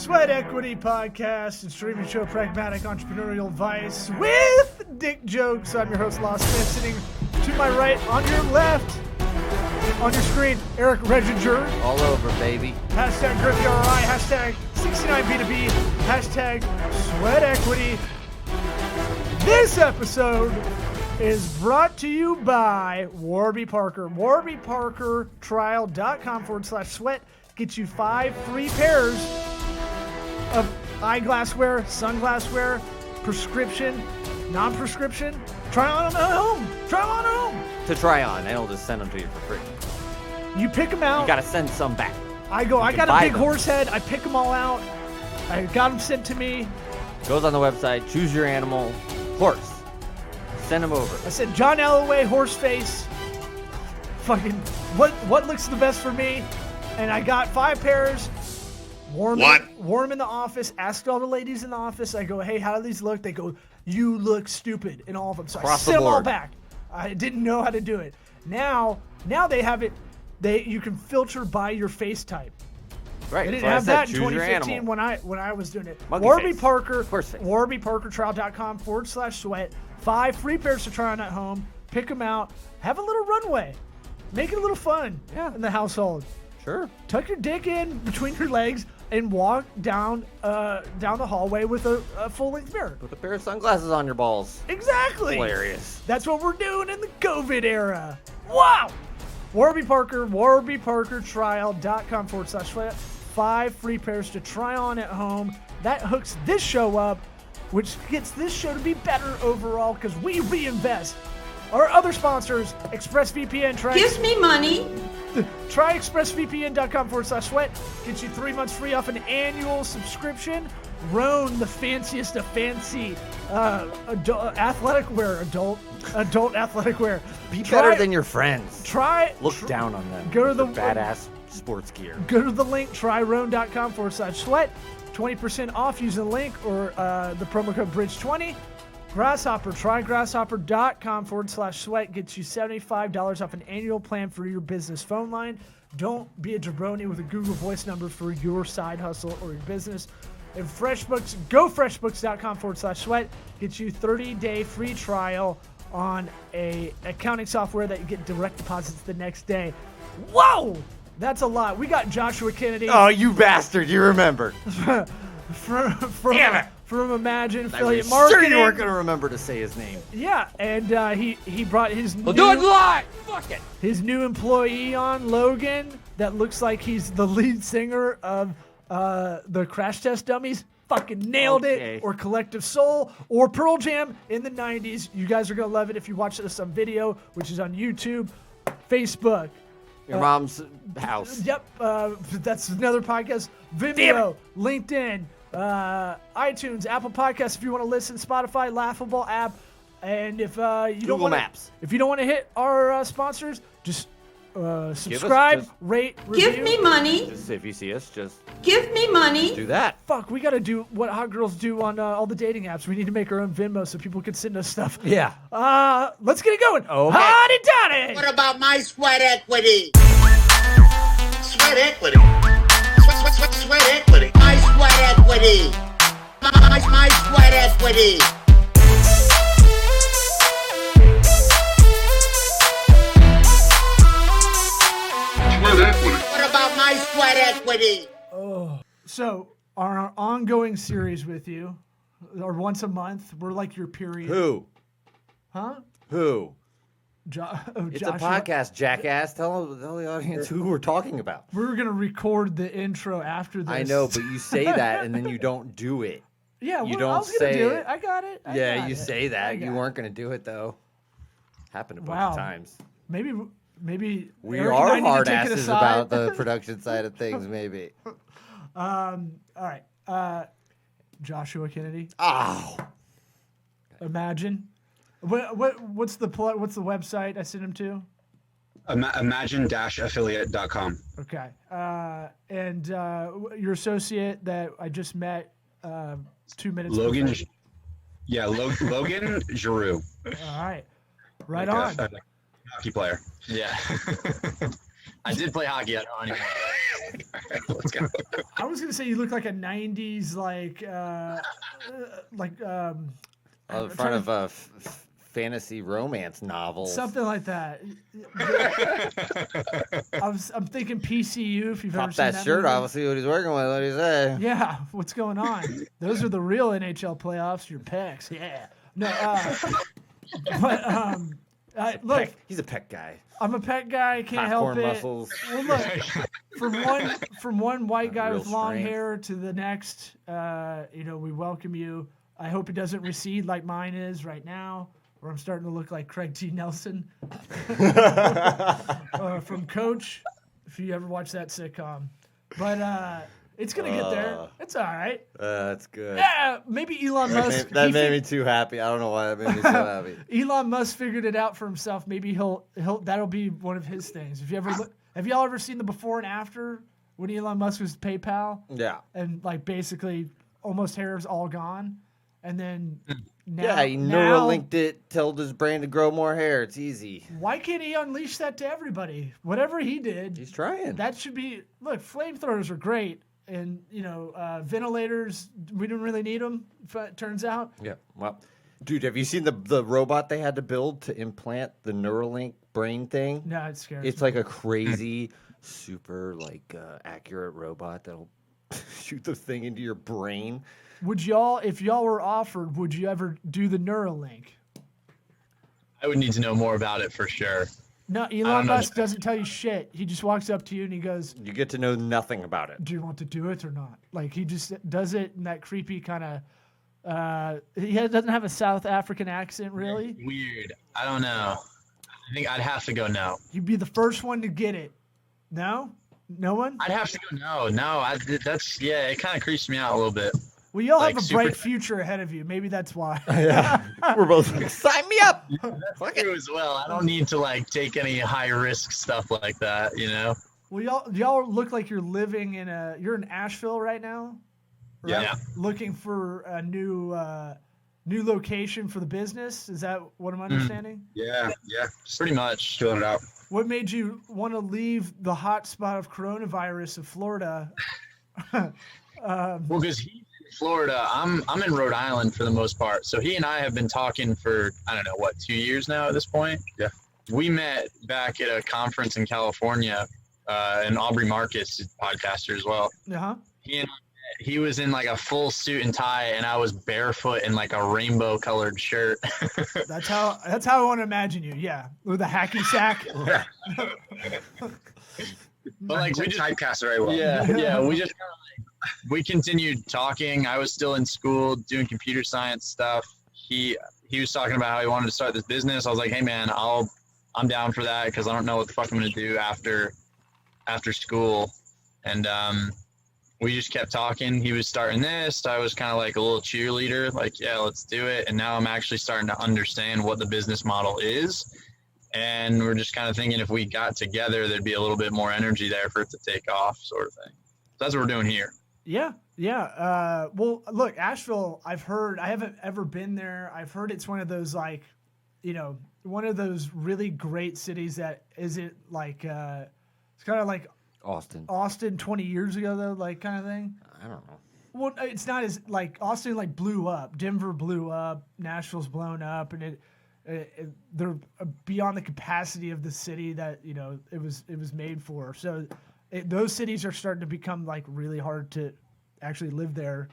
Sweat Equity Podcast and streaming show Pragmatic Entrepreneurial Advice with Dick Jokes. I'm your host, Lost Smith, sitting to my right, on your left, on your screen, Eric Reginger. All over, baby. Hashtag GriffyRI, hashtag 69B2B, hashtag Sweat Equity. This episode is brought to you by Warby Parker. WarbyParkerTrial.com/sweat gets you 5 free pairs of eyeglasswear, sunglasswear, prescription, non-prescription. Try on them at home. Try them on at home. To try on, and I'll just send them to you for free. You pick them out. You gotta send some back. I got a big horse head. I pick them all out. I got them sent to me. Goes on the website, choose your animal, horse. Send them over. I said, John Alloway, horse face. Fucking, what looks the best for me? And I got 5 pairs. Wore them in the office. Asked all the ladies in the office. I go, hey, how do these look? They go, you look stupid in all of them. So I sent them all back. I didn't know how to do it. Now they have it. You can filter by your face type. Right. They didn't have that in 2015 when I was doing it. Monkey Warby face. Parker. Horse face. WarbyParkerTrial.com/sweat. 5 free pairs to try on at home. Pick them out. Have a little runway. Make it a little fun in the household. Sure. Tuck your dick in between your legs and walk down the hallway with a full-length mirror. Put a pair of sunglasses on your balls. Exactly. Hilarious. That's what we're doing in the COVID era. Wow. Warby Parker, WarbyParkerTrial.com/sweat. 5 free pairs to try on at home. That hooks this show up, which gets this show to be better overall because we reinvest. Our other sponsors, ExpressVPN. Give me money. Try expressvpn.com/sweat. Gets you 3 months free off an annual subscription. Roan, the fanciest of fancy adult athletic wear. Adult athletic wear. Be better than your friends. Look down on them. Go to the badass sports gear. Go to the link, tryroan.com/sweat. 20% off using the link or the promo code BRIDGE20. Grasshopper, try grasshopper.com/sweat. Gets you $75 off an annual plan for your business phone line. Don't be a jabroni with a Google Voice number for your side hustle or your business. And FreshBooks, go freshbooks.com/sweat. Gets you 30-day free trial on a accounting software that you get direct deposits the next day. Whoa! That's a lot. We got Joshua Kennedy. Oh, you bastard. You remember. Damn it. From Imagine Affiliate I'm Marketing. sure you weren't going to remember to say his name. Yeah, and he brought his We'll do it live. Fuck it. His new employee on, Logan, that looks like he's the lead singer of the Crash Test Dummies. Fucking nailed it. Or Collective Soul, or Pearl Jam in the 90s. You guys are going to love it if you watch this on video, which is on YouTube, Facebook. Your mom's house. Yep, that's another podcast. Vimeo, LinkedIn, iTunes, Apple Podcasts if you want to listen, Spotify, Laughable app, and if you don't want Maps. if you don't want to hit our sponsors, just subscribe, rate, review. Give me money. Just if you see us, just Give me money. do that. Fuck, we got to do what hot girls do on all the dating apps. We need to make our own Venmo so people can send us stuff. Yeah. Let's get it going. Okay. Hotty toddy. What about my sweat equity? Sweat equity. Sweat equity. My sweat equity. My sweat equity. What about my sweat equity? So, our ongoing series with you, or once a month, we're like your period. Who? Huh? Who? It's Joshua. a podcast, jackass. Tell the audience who we're talking about. We were gonna record the intro after this. I know, but you say that and then you don't do it. Yeah, you I don't was gonna say do it. it. I got it. You say that. You weren't going to do it, though. Happened a bunch of times. Maybe We Eric and I are need to hard take it asses aside. about the production side of things, maybe. All right. Joshua Kennedy. Oh. Imagine. What's the website I sent him to? Imagine-affiliate.com. Okay. And your associate that I just met 2 minutes Logan. before. Yeah, Logan Giroux. All right. Right Like on. a hockey player. Yeah. I did play hockey at anyway. Let's go. I was gonna say you look like a '90s Front of a fantasy romance novel. something like that. I'm thinking PCU. If you've ever Pop seen that shirt movie. off. See what he's working with. What do you say? Yeah, what's going on? Those are the real NHL playoffs. Your pecs, yeah. No, but look, He's a pet guy. I'm a pet guy. Can't help Popcorn it. muscles. Well, look, from one white guy Real with long strength. hair to the next, we welcome you. I hope it doesn't recede like mine is right now, where I'm starting to look like Craig T. Nelson from Coach. If you ever watch that sitcom, but it's gonna get there. It's all right. That's good. Yeah, maybe Elon Musk. That made me too happy. I don't know why that made me so happy. Elon Musk figured it out for himself. Maybe he'll that'll be one of his things. Have y'all ever seen the before and after when Elon Musk was PayPal Yeah. and like basically almost hair is all gone, and then now, Yeah, he Neuralinked it, told his brain to grow more hair. It's easy. Why can't he unleash that to everybody? Whatever he did, He's trying. that should be. Look, flamethrowers are great, and ventilators. We didn't really need them. It turns out. Yeah. Well, dude, have you seen the robot they had to build to implant the Neuralink brain thing? No, it scares It's me. like a crazy, super accurate robot that'll shoot the thing into your brain. Would y'all, if y'all were offered, would you ever do the Neuralink? I would need to know more about it for sure. No, don't Elon know. Musk doesn't tell you shit. He just walks up to you and he goes, You get to know nothing about it. "Do you want to do it or not?" Like he just does it in that creepy kind of. Doesn't have a South African accent, really. Weird. I don't know. I think I'd have to go no. You'd be the first one to get it. No, no one. I'd have to go no. No, it kind of creeps me out a little bit. Well, y'all like have a super- bright future ahead of you. Maybe that's why. Yeah. We're both like, sign me up. True as well. I don't need to take any high risk stuff like that, you know? Well, y'all look like you're living you're in Asheville right now. Right? Yeah. Looking for a new location for the business. Is that what I'm understanding? Yeah. Pretty much. Filling it out. What made you want to leave the hot spot of coronavirus of Florida? Well, because he's in Florida, I'm in Rhode Island for the most part. So he and I have been talking for, I don't know, 2 years now at this point? Yeah. We met back at a conference in California, and Aubrey Marcus is a podcaster as well. Uh-huh. He was in a full suit and tie, and I was barefoot in a rainbow colored shirt. That's how I want to imagine you. Yeah, with a hacky sack. But we just typecast very well. yeah, we just we continued talking. I was still in school doing computer science stuff. He was talking about how he wanted to start this business. I was like, hey man, I'm down for that because I don't know what the fuck I'm gonna do after school. And we just kept talking. He was starting this. I was kind of like a little cheerleader, yeah, let's do it. And now I'm actually starting to understand what the business model is. And we're just kind of thinking if we got together, there'd be a little bit more energy there for it to take off, sort of thing. So that's what we're doing here. Yeah. Well, look, Asheville. I've heard. I haven't ever been there. I've heard it's one of those one of those really great cities that isn't it's kind of like Austin 20 years ago though, kind of thing. I don't know. Well, it's not as Austin blew up. Denver blew up. Nashville's blown up, and they're beyond the capacity of the city that it was made for. So those cities are starting to become really hard to actually live there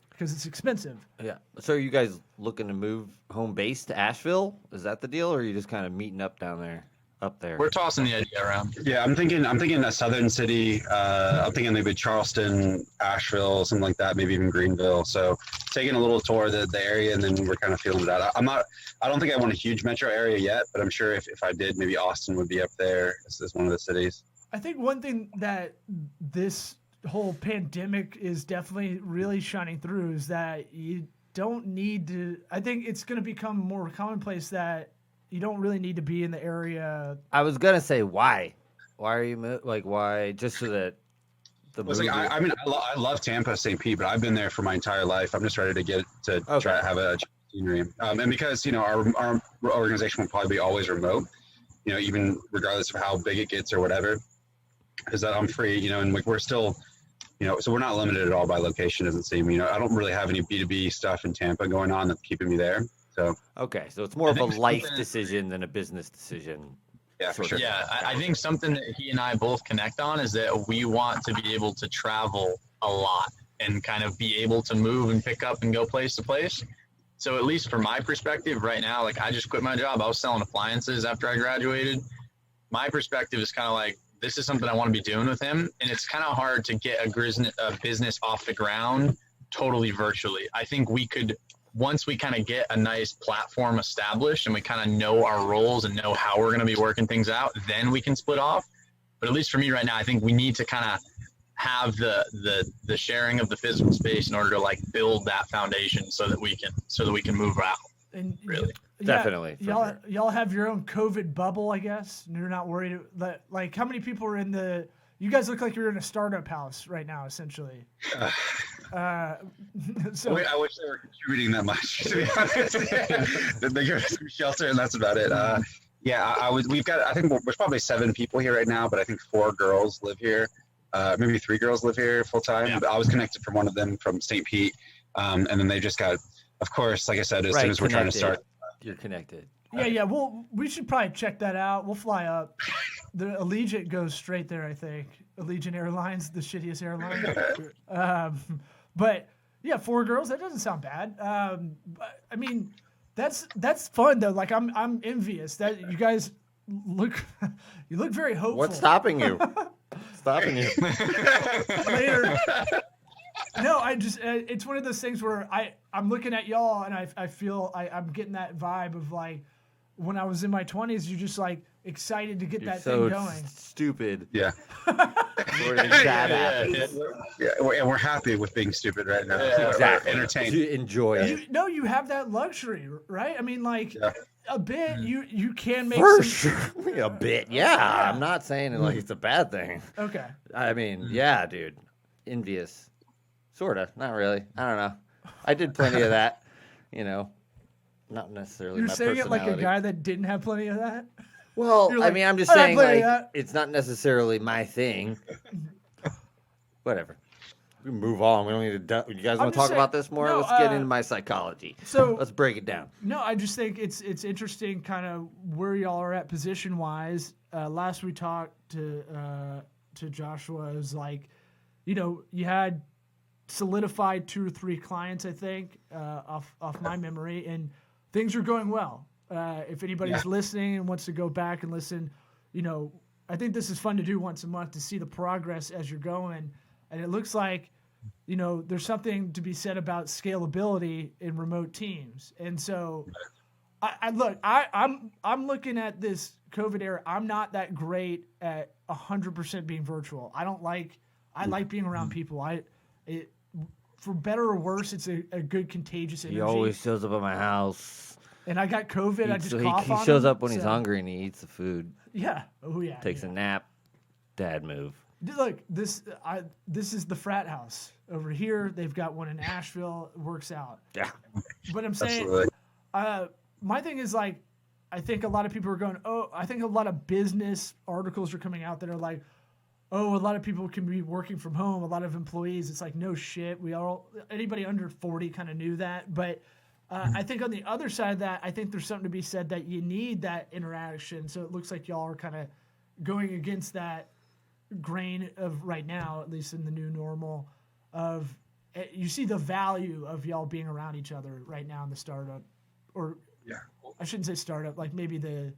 because it's expensive. Yeah. So are you guys looking to move home base to Asheville? Is that the deal, or are you just kind of meeting up down there? Up there. We're tossing the idea around. Yeah, I'm thinking a southern city. I'm thinking maybe Charleston, Asheville, something like that. Maybe even Greenville. So taking a little tour of the area, and then we're kind of feeling it out. I don't think I want a huge metro area yet, but I'm sure if I did, maybe Austin would be up there as one of the cities. I think one thing that this whole pandemic is definitely really shining through is that you don't need to. I think it's going to become more commonplace that you don't really need to be in the area. I was gonna say why. Why are you why? Just so that the movie. I love Tampa, St. Pete, but I've been there for my entire life. I'm just ready to get to try to have a scenery. And because our organization will probably be always remote, even regardless of how big it gets or whatever. is that I'm free, you know, and we're still, you know, so we're not limited at all by location, doesn't seem. You know, I don't really have any B2B stuff in Tampa going on that's keeping me there. So Okay, so it's more of a life decision than a business decision. yeah, for sure. Yeah, I think something that he and I both connect on is that we want to be able to travel a lot and kind of be able to move and pick up and go place to place. So at least from my perspective right now, like I just quit my job. I was selling appliances after I graduated. My perspective is kind of like, this is something I want to be doing with him. And it's kind of hard to get a business off the ground totally virtually. I think we could, once we kind of get a nice platform established and we kind of know our roles and know how we're going to be working things out, then we can split off. But at least for me right now, I think we need to kind of have the sharing of the physical space in order to like build that foundation so that we can move out. And Really? Definitely, for Y'all have your own COVID bubble, I guess. And you're not worried that, like, how many people are in the? You guys look like you're in a startup house right now, essentially. So I wish they were contributing that much, to be honest. They give us some shelter and that's about it. Yeah, we've got, I think there's probably 7 people here right now, but I think 4 girls live here. Maybe 3 girls live here full time. Yeah. I was connected from one of them from St. Pete. And then they just got, of course, like I said, as soon as we're trying to start. You're connected. yeah. Well, we should probably check that out. We'll fly up. The Allegiant goes straight there, I think. Allegiant Airlines, the shittiest airline. But yeah, 4 girls. That doesn't sound bad. But, I mean, that's fun though. Like I'm envious that you guys look. You look very hopeful. What's stopping you? Stopping you? Later. No, I just it's one of those things where I'm looking at y'all and I feel I'm getting that vibe of like when I was in my 20s, you're just like excited to get You're that so thing going. Stupid. Yeah. We're in bad apples. Yeah, we're happy with being stupid right now. Exactly. Entertained. You enjoy it. You have that luxury, right? I mean, like a bit you can make For some. sure. A bit. Yeah. I'm not saying it like it's a bad thing. Okay. I mean, yeah, dude. Envious. Sorta. Not really. I don't know. I did plenty of that. You know, not necessarily You're my saying it like a personality. guy that didn't have plenty of that? Well, You're I like, mean, I'm just "I had saying, plenty like, of that." it's not necessarily my thing. Whatever. We can move on. We don't need to. You guys I'm want to just talk saying- about this more? no, Let's get into my psychology. so- let's break it down. No, I just think it's interesting kind of where y'all are at position wise. Last we talked to Joshua, it was like, you know, you had solidified 2 or 3 clients, I think, off my memory, and things are going well. If anybody's listening and wants to go back and listen, you know, I think this is fun to do once a month to see the progress as you're going. And it looks like, you know, there's something to be said about scalability in remote teams. And so I'm looking at this COVID era. I'm not that great at 100% being virtual. I like being around people. For better or worse, it's a good contagious energy. He always shows up at my house. And I got COVID. I just cough He on shows him, up when he's so- hungry and he eats the food. Yeah. Oh yeah. Takes a nap. Dad move. Look, this is the frat house over here. They've got one in Asheville. It works out. Yeah. But I'm saying, Absolutely. my thing is like, I think a lot of people are going, I think a lot of business articles are coming out that are like, a lot of people can be working from home. A lot of employees. It's like, no shit. Anybody under 40 kind of knew that. But I think on the other side of that, I think there's something to be said that you need that interaction. So it looks like y'all are kind of going against that grain of right now, at least in the new normal, of you see the value of y'all being around each other right now in the startup, or I shouldn't say startup, like maybe the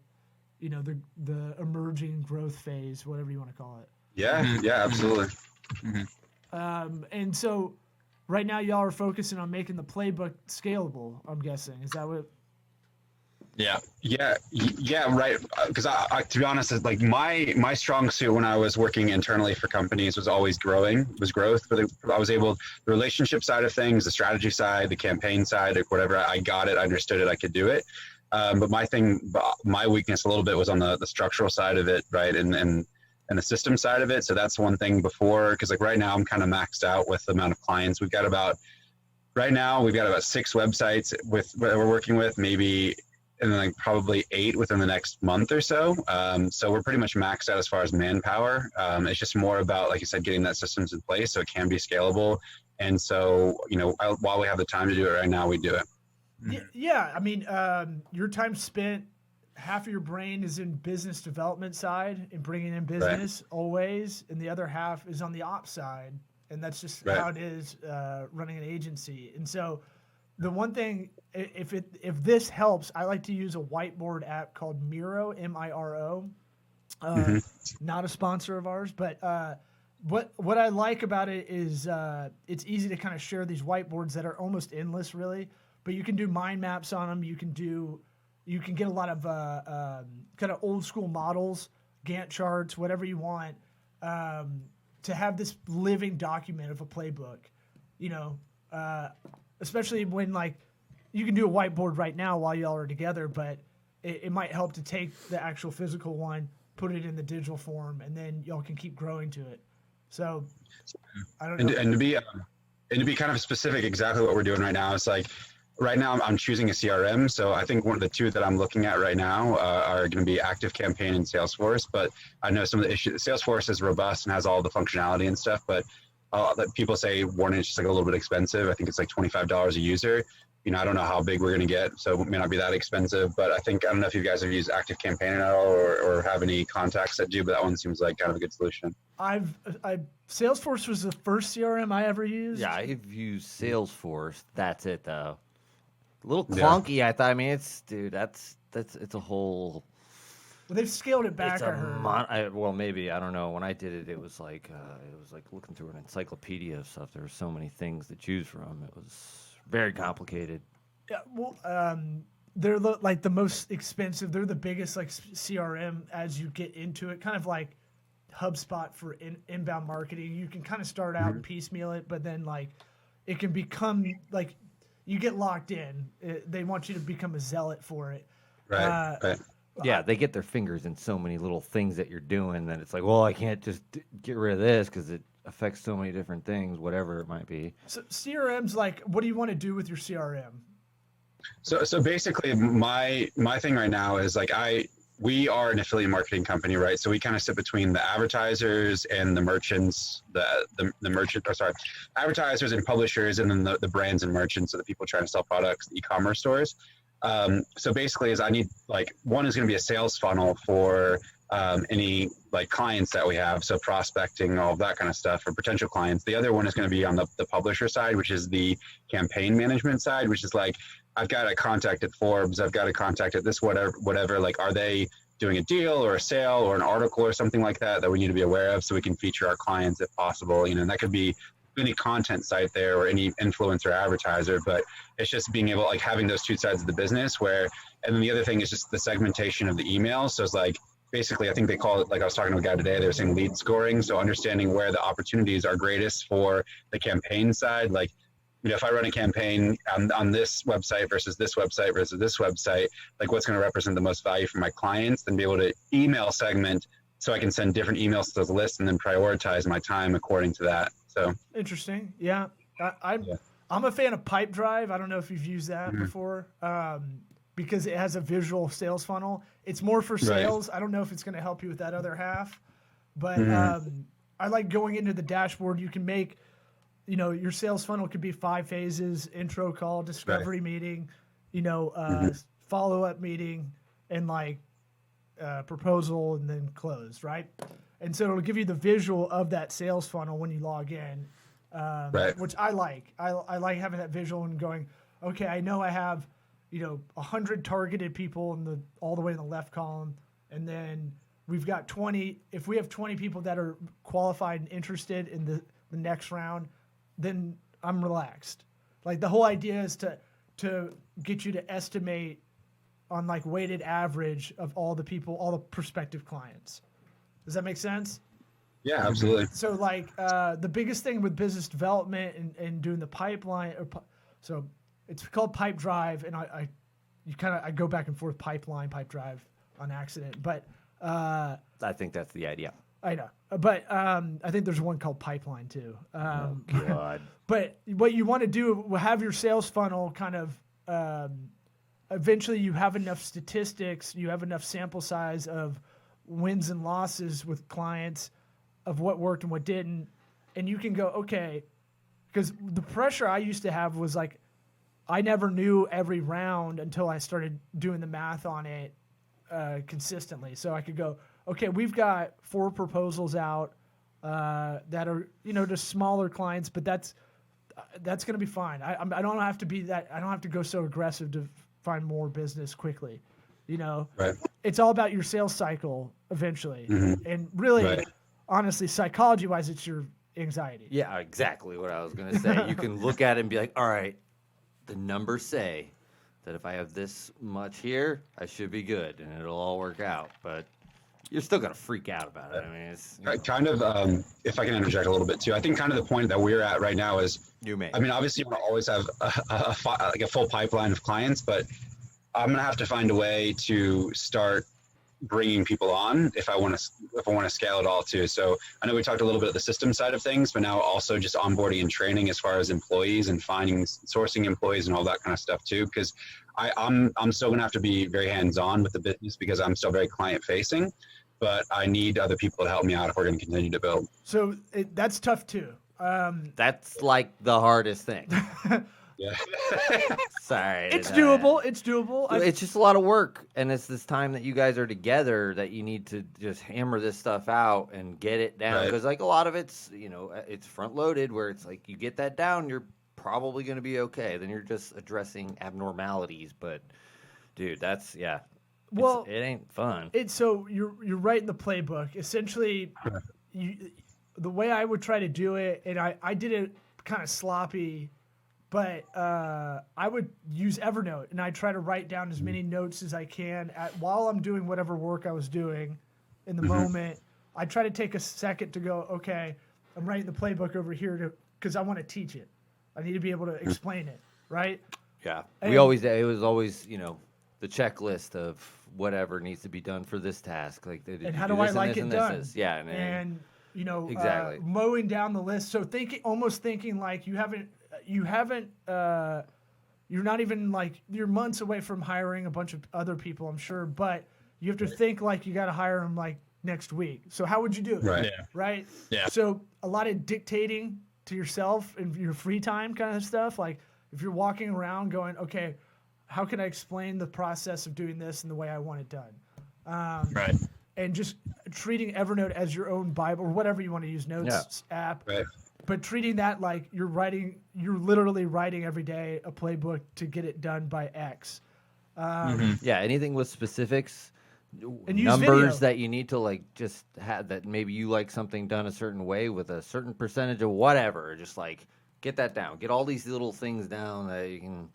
emerging growth phase, whatever you want to call it. Yeah, absolutely. And so right now y'all are focusing on making the playbook scalable, I'm guessing. Is that what? Yeah, right. Because I, to be honest, it's like my strong suit when I was working internally for companies was always growth. But I was able, the relationship side of things, the strategy side, the campaign side, or whatever. I got it. I understood it. I could do it. But my weakness a little bit was on the structural side of it, right? And the system side of it. So that's one thing before, because like right now I'm kind of maxed out with the amount of clients. We've got about 6 websites that we're working with, maybe and then like probably 8 within the next month or so. So we're pretty much maxed out as far as manpower. It's just more about, like you said, getting that systems in place so it can be scalable. And so, while we have the time to do it right now, we do it. Yeah. I mean, your time spent, half of your brain is in business development side and bringing in business always, and the other half is on the ops side, and that's just how it is running an agency. And so, the one thing, if this helps, I like to use a whiteboard app called Miro, Miro. Not a sponsor of ours, but what I like about it is it's easy to kind of share these whiteboards that are almost endless, really. But you can do mind maps on them. You can get a lot of kind of old school models, Gantt charts, whatever you want, to have this living document of a playbook. Especially when like you can do a whiteboard right now while y'all are together, but it might help to take the actual physical one, put it in the digital form, and then y'all can keep growing to it. So I don't know. And to be kind of specific, exactly what we're doing right now, it's like right now I'm choosing a CRM. So I think one of the two that I'm looking at right now are going to be ActiveCampaign and Salesforce. But I know some of the issues. Salesforce is robust and has all the functionality and stuff, but that people say Warning is just like a little bit expensive. I think it's like $25 a user. I don't know how big we're going to get, so it may not be that expensive. But I don't know if you guys have used ActiveCampaign at all or have any contacts that do, but that one seems like kind of a good solution. Salesforce was the first CRM I ever used. Yeah, I've used Salesforce. That's it, though. A little clunky, I thought. I mean, it's a whole. Well, they've scaled it back. It's I heard. Well, maybe, I don't know. When I did it, it was like looking through an encyclopedia of stuff. There were so many things to choose from. It was very complicated. Yeah, well, they're like the most expensive. They're the biggest like CRM as you get into it. Kind of like HubSpot for inbound marketing. You can kind of start out and piecemeal it, but then like it can become like you get locked in. They want you to become a zealot for it. Right. Yeah, they get their fingers in so many little things that you're doing that it's like, well, I can't just get rid of this because it affects so many different things, whatever it might be. So CRM's like, what do you want to do with your CRM? So basically, my thing right now is like we are an affiliate marketing company, right? So we kind of sit between the advertisers and the merchants, advertisers and publishers, and then the brands and merchants, so the people trying to sell products, the e-commerce stores. So basically, I need one is going to be a sales funnel for any clients that we have, so prospecting, all of that kind of stuff for potential clients. The other one is going to be on the publisher side, which is the campaign management side, which is like I've got a contact at Forbes, I've got a contact at this whatever. Like, are they doing a deal or a sale or an article or something like that we need to be aware of so we can feature our clients if possible? And that could be any content site there or any influencer advertiser, but it's just being able having those two sides of the business and then the other thing is just the segmentation of the email. So it's basically, I think they call it, I was talking to a guy today, they were saying lead scoring. So understanding where the opportunities are greatest for the campaign side. If I run a campaign on this website versus this website versus this website, what's going to represent the most value for my clients, then be able to email segment so I can send different emails to those lists and then prioritize my time according to that. So interesting. Yeah. I'm a fan of Pipedrive. I don't know if you've used that before, because it has a visual sales funnel. It's more for sales. Right. I don't know if it's going to help you with that other half, but I like going into the dashboard. You can make, your sales funnel could be 5 phases: intro call, discovery meeting, follow-up meeting, and proposal, and then close, right? And so it'll give you the visual of that sales funnel when you log in, which I like. I like having that visual and going, okay, I know I have, 100 targeted people all the way in the left column, and then we've got 20. If we have 20 people that are qualified and interested in the next round, then I'm relaxed. The whole idea is to get you to estimate on weighted average of all the people, all the prospective clients. Does that make sense? Yeah, absolutely. So the biggest thing with business development and doing the pipeline, so it's called Pipedrive, and I go back and forth Pipedrive on accident, but I think that's the idea. I know, but I think there's one called Pipeline too. Oh God! But what you want to do, have your sales funnel kind of eventually you have enough statistics, you have enough sample size of wins and losses with clients of what worked and what didn't. And you can go, okay, because the pressure I used to have was like, I never knew every round until I started doing the math on it consistently. So I could go, okay, we've got 4 proposals out that are, just smaller clients, but that's going to be fine. I don't have to be that. I don't have to go so aggressive to find more business quickly. Right. It's all about your sales cycle eventually. Mm-hmm. And really, Right. honestly, psychology wise, it's your anxiety. Yeah, exactly what I was going to say. You can look at it and be like, all right, the numbers say that if I have this much here, I should be good and it'll all work out. But you're still going to freak out about it. I mean, it's Kind of, if I can interject a little bit too, I think kind of the point that we're at right now is, you may. I mean, obviously you want to always have a full pipeline of clients, but I'm going to have to find a way to start bringing people on if I want to scale it all too. So I know we talked a little bit of the system side of things, but now also just onboarding and training as far as employees and sourcing employees and all that kind of stuff too. Because I'm still going to have to be very hands-on with the business because I'm still very client facing, but I need other people to help me out if we're going to continue to build. So that's tough too. That's like the hardest thing. Yeah. Sorry. It's doable. It's doable. It's just a lot of work, and it's this time that you guys are together that you need to just hammer this stuff out and get it down. Right. Because like a lot of it's, it's front loaded where it's like you get that down, you're probably going to be okay. Then you're just addressing abnormalities. But dude, that's Well, it ain't fun. So you're writing the playbook. Essentially, the way I would try to do it, and I did it kind of sloppy, but I would use Evernote, and I try to write down as many notes as I can while I'm doing whatever work I was doing in the moment. I try to take a second to go, okay, I'm writing the playbook over here because I want to teach it. I need to be able to explain it, right? Yeah. And- It was always, the checklist of whatever needs to be done for this task. Like, did And you how do do I this and like this it and done? this? Yeah. And Exactly. mowing down the list. So almost thinking like you're not even like, you're months away from hiring a bunch of other people, I'm sure, but you have to think like you got to hire them like next week. So how would you do it? Right. Yeah. Right. Yeah. So a lot of dictating to yourself and your free time kind of stuff. Like if you're walking around going, okay, how can I explain the process of doing this and the way I want it done? Right. And just treating Evernote as your own Bible or whatever you want to use, notes app. Right. But treating that like you're literally writing every day a playbook to get it done by X. Yeah, anything with specifics, And use numbers video. that you need to like just have that maybe you like something done a certain way with a certain percentage of whatever. Just like get that down. Get all these little things down that you can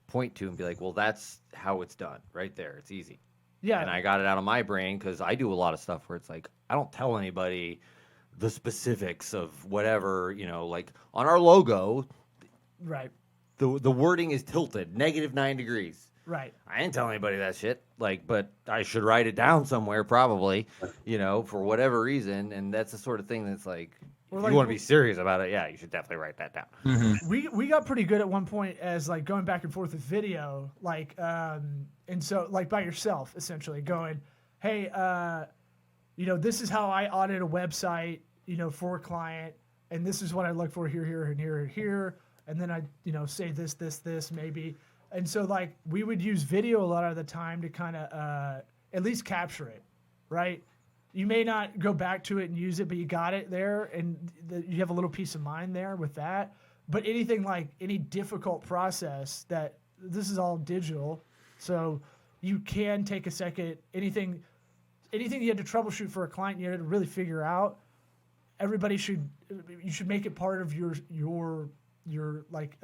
point to and be like, well, that's how it's done right there. It's easy. Yeah. And I got it out of my brain because I do a lot of stuff where it's like I don't tell anybody the specifics of whatever, like on our logo, Right. the wording is tilted -9 degrees. Right. I didn't tell anybody that shit. Like, but I should write it down somewhere, probably, for whatever reason. And that's the sort of thing that's like, Or if like- you want to be serious about it, yeah, you should definitely write that down. We got pretty good at one point as like going back and forth with video, like and so like by yourself essentially going, hey, this is how I audit a website, for a client, and this is what I look for here, and here, and here, and then I, say this maybe, and so like we would use video a lot of the time to kind of at least capture it, right? You may not go back to it and use it, but you got it there, and you have a little peace of mind there with that. But anything like any difficult process that this is all digital, so you can take a second. Anything you had to troubleshoot for a client, you had to really figure out. You should make it part of your like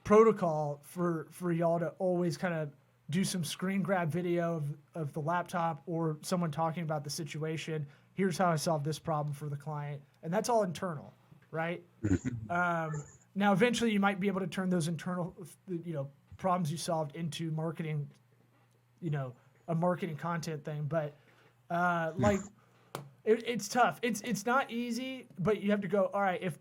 protocol for y'all to always kind of do some screen grab video of the laptop or someone talking about the situation. Here's how I solved this problem for the client. And that's all internal, right? Now, eventually you might be able to turn those internal, problems you solved into marketing, a marketing content thing. But it's tough. It's not easy, but you have to go, all right,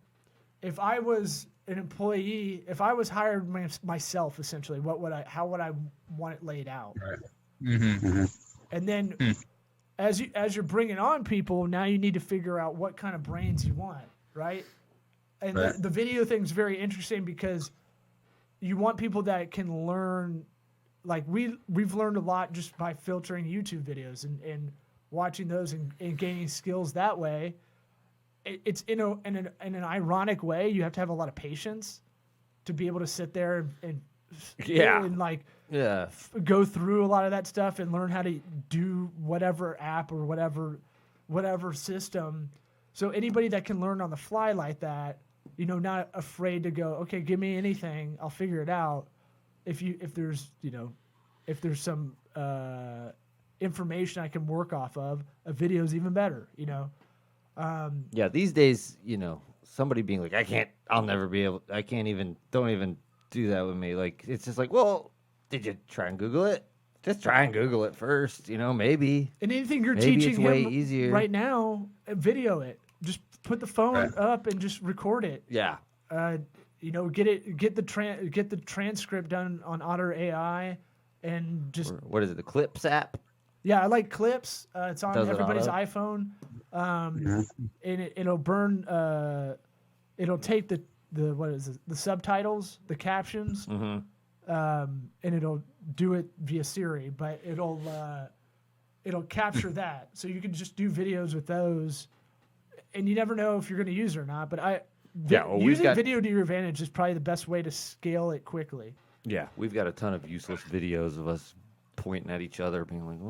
if I was an employee, if I was hired myself, essentially, how would I want it laid out? Right. Mm-hmm. And then as you're bringing on people, now you need to figure out what kind of brains you want, right? And Right. the video thing's very interesting because you want people that can learn. Like we've learned a lot just by filtering YouTube videos and watching those and gaining skills that way. It's in an ironic way. You have to have a lot of patience to be able to sit there and Yeah. and like Yeah. go through a lot of that stuff and learn how to do whatever app or whatever system. So anybody that can learn on the fly like that, not afraid to go, okay, give me anything, I'll figure it out. If there's some information I can work off of, a video's even better, Yeah, these days, somebody being like, don't even do that with me. Like, it's just like, well, did you try and Google it? Just try and Google it first, maybe. And anything you're Maybe teaching it's way him easier. right now, video it. Just put the phone Right. up and just record it. Yeah. Get the transcript done on Otter AI, and just What is it, the Clips app? I like Clips. It's on Does it everybody's auto? iPhone, and it'll burn. It'll take the subtitles, the captions, Mm-hmm. and it'll do it via Siri, but it'll capture that, so you can just do videos with those, and you never know if you're going to use it or not. But using video to your advantage is probably the best way to scale it quickly. Yeah, we've got a ton of useless videos of us pointing at each other, being like,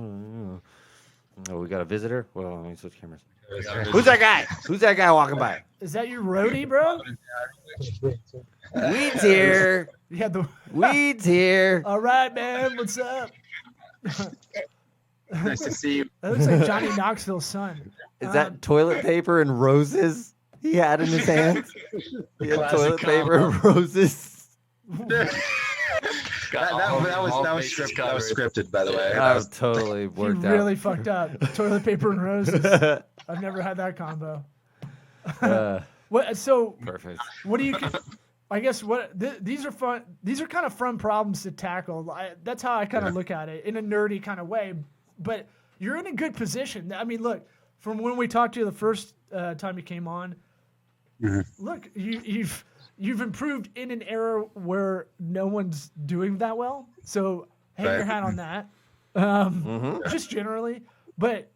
"Oh, we got a visitor. Well, let me switch cameras. Who's that guy? Who's that guy walking by? Is that your roadie, bro? Weed's here. Yeah. Weed's here. All right, man. What's up? Nice to see you. That looks like Johnny Knoxville's son. Is that toilet paper and roses he had in his hands? He had Classic toilet paper combo. and roses. That was scripted, by the way. That was totally You worked really out. fucked up. Toilet paper and roses. I've never had that combo. So Perfect. what do you? I guess these are fun. These are kind of fun problems to tackle. That's how I kind of look at it in a nerdy kind of way. But you're in a good position. I mean, look, from when we talked to you the first time you came on, look, you've improved in an era where no one's doing that well. So hang your hat on that. Just generally, but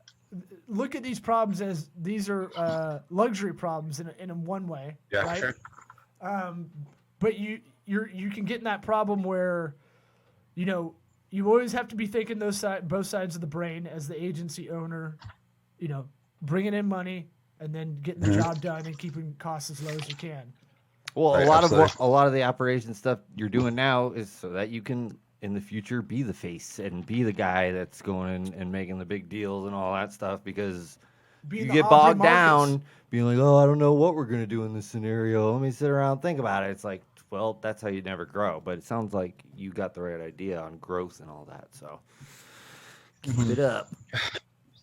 look at these problems as these are luxury problems in one way. Yeah, right? sure. But you can get in that problem where, you always have to be thinking both sides of the brain as the agency owner, bringing in money and then getting the job done and keeping costs as low as you can. Well, Right, a lot of the operation stuff you're doing now is so that you can in the future be the face and be the guy that's going in and making the big deals and all that stuff, because Be you the get Aubrey bogged Marcus. down being like, oh, I don't know what we're going to do in this scenario. Let me sit around and think about it. It's like, well, that's how you never grow. But it sounds like you got the right idea on growth and all that. So keep it up.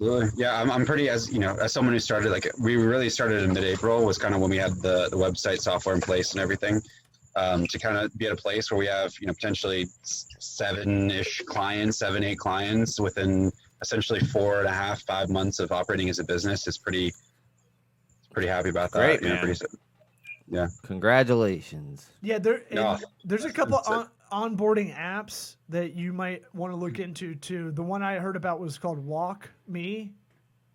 Absolutely. Yeah, I'm pretty, as someone who started, we really started in mid-April was kind of when we had the website software in place and everything, to kind of be at a place where we have, potentially 7-ish clients, 7-8 clients within essentially 4.5, 5 months of operating as a business is pretty happy about that. Great, man. Yeah. Congratulations. Yeah, there's a couple onboarding apps that you might want to look into too. The one I heard about was called Walk Me,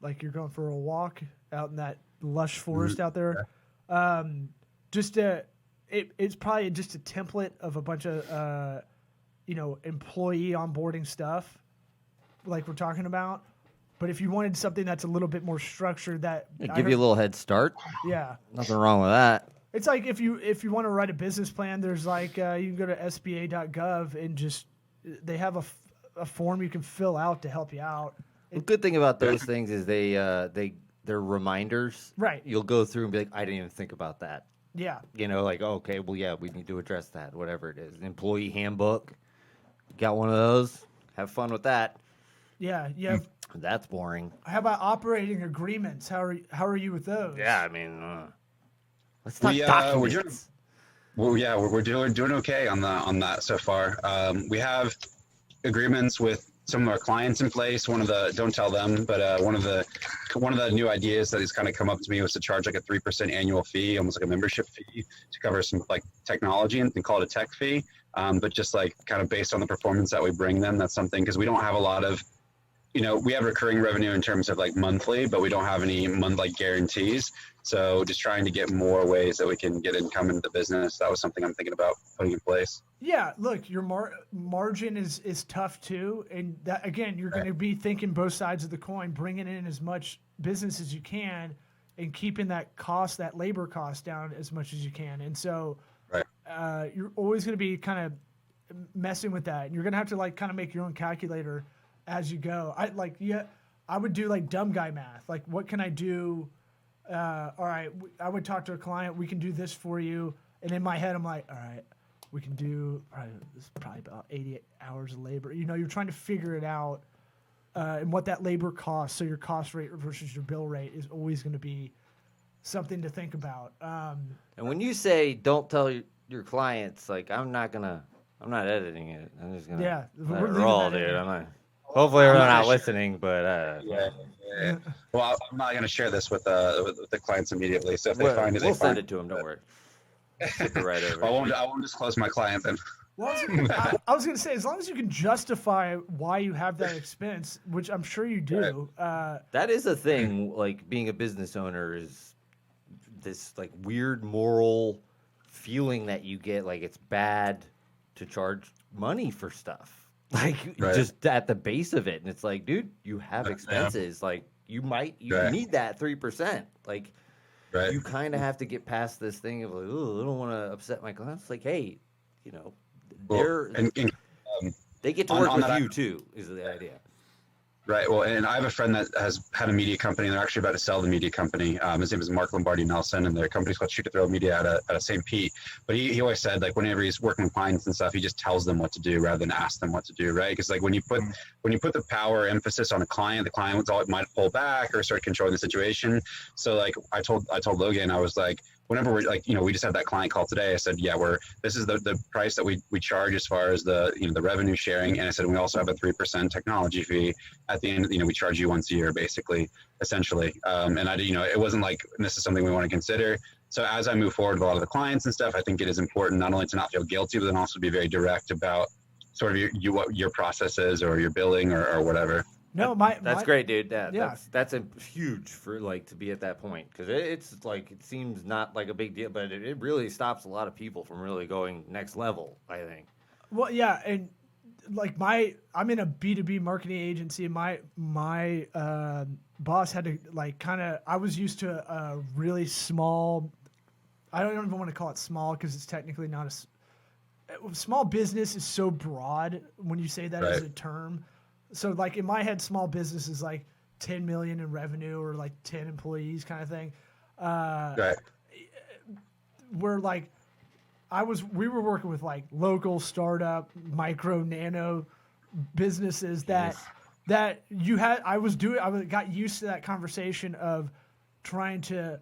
like you're going for a walk out in that lush forest out there. It's probably just a template of a bunch of employee onboarding stuff, like we're talking about. But if you wanted something that's a little bit more structured, Give you a little head start. yeah. Nothing wrong with that. It's like if you want to write a business plan, there's you can go to SBA.gov and just they have a form you can fill out to help you out. The good thing about those things is they're reminders. Right. You'll go through and be like, I didn't even think about that. Yeah. Okay, well, yeah, we need to address that, whatever it is. An employee handbook. Got one of those. Have fun with that. Yeah. Yeah. That's boring. How about operating agreements? How are you with those? Yeah, I mean, Let's talk documents. We're doing okay on that so far. We have agreements with some of our clients in place. Don't tell them, but one of the new ideas that has kind of come up to me was to charge like a 3% annual fee, almost like a membership fee, to cover some like technology and call it a tech fee. But just like kind of based on the performance that we bring them, that's something, because we don't have a lot of, we have recurring revenue in terms of like monthly, but we don't have any like guarantees. So just trying to get more ways that we can get income into the business. That was something I'm thinking about putting in place. Yeah, look, your margin is tough too, and that again, you're going to be thinking both sides of the coin, bringing in as much business as you can, and keeping that labor cost down as much as you can. And so, you're always going to be kind of messing with that, and you're going to have to like kind of make your own calculator as you go. I would do like dumb guy math. Like, what can I do? All right, I would talk to a client. We can do this for you, and in my head, I'm like, all right. We can do, this is probably about 80 hours of labor. You're trying to figure it out and what that labor costs. So your cost rate versus your bill rate is always going to be something to think about. And when you say don't tell your clients, like I'm not editing it. I'm just going to let it roll, dude. Hopefully we're not listening, but yeah. Well, I'm not going to share this with the clients immediately. So if they find it, we'll send it to them. Don't worry. Right over. I won't disclose my client then. Well, I was going to say, as long as you can justify why you have that expense, which I'm sure you do. That is a thing. Like being a business owner is this like weird moral feeling that you get. Like it's bad to charge money for stuff. Like just at the base of it, and it's like, dude, you have expenses. Like you need that 3%. Like. Right. You kind of have to get past this thing of like, oh, I don't want to upset my clients. Like, hey, they get to work with you too, is the idea. Right. Well, and I have a friend that has had a media company, and they're actually about to sell the media company. His name is Mark Lombardi Nelson, and their company's called Shoot to Thrill Media out of St. Pete. But he always said, like, whenever he's working with clients and stuff, he just tells them what to do rather than ask them what to do, right? Because like when you put the power emphasis on a client, the client might pull back or start controlling the situation. So like I told Logan, I was like, whenever we're like, we just had that client call today. I said, this is the price that we charge as far as the revenue sharing. And I said, we also have a 3% technology fee at the end. We charge you once a year, basically, essentially. And it wasn't like this is something we want to consider. So as I move forward with a lot of the clients and stuff, I think it is important not only to not feel guilty, but then also be very direct about sort of what your process is or your billing or whatever. No, that's great, dude. That's a huge for like to be at that point, because it's like it seems not like a big deal, but it really stops a lot of people from really going next level, I think. Well, yeah, and like I'm in a B2B marketing agency, and my boss had to like I was used to a really small. I don't even want to call it small because it's technically not a small business is so broad when you say that as a term. So like in my head, small business is like 10 million in revenue or like 10 employees kind of thing. We're like, we were working with like local startup, micro, nano businesses that you had. I got used to that conversation of trying to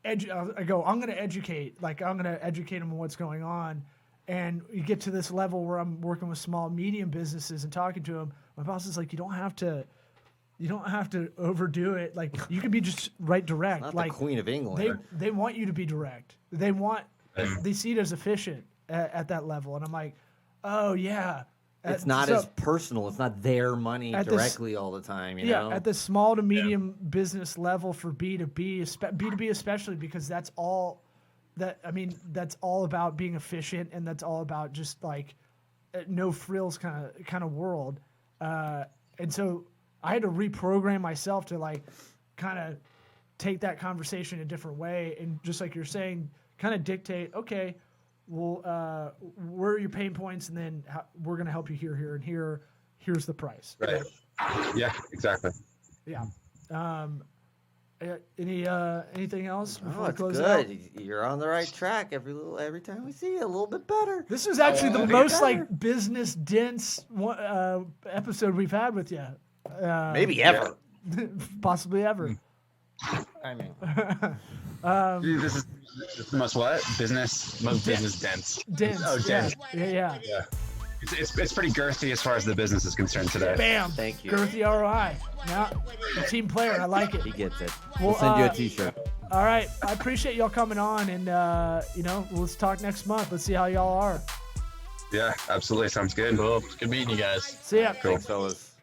I'm going to educate. Like I'm going to educate them on what's going on. And you get to this level where I'm working with small, medium businesses and talking to them. My boss is like, you don't have to overdo it. Like you can be just direct. Not like the Queen of England. They want you to be direct. They see it as efficient at that level. And I'm like, oh yeah. It's not as personal. It's not their money directly all the time. You know? At the small to medium business level for B2B, B2B especially, because that's all about being efficient, and that's all about just like no frills kind of world. And so I had to reprogram myself to like kind of take that conversation a different way, and just like you're saying, kind of dictate, okay, well, where are your pain points, and then we're going to help you here, and here. Here's the price. Right. Yeah, exactly. Yeah. Anything else before we close good. Out? You're on the right track. Every time we see you, a little bit better. This is actually the most like business dense episode we've had with you. Maybe ever. Possibly ever. I mean, this is The most what? Business? Most business dense. Dense. Oh, dense. Yeah. Yeah. It's pretty girthy as far as the business is concerned today. Bam. Thank you. Girthy ROI. Now, a team player. I like it. He gets it. Well, We'll send you a T-shirt. All right. I appreciate y'all coming on, and let's talk next month. Let's see how y'all are. Yeah, absolutely. Sounds good. Cool. It's good meeting you guys. See ya. Cool. Thanks, fellas.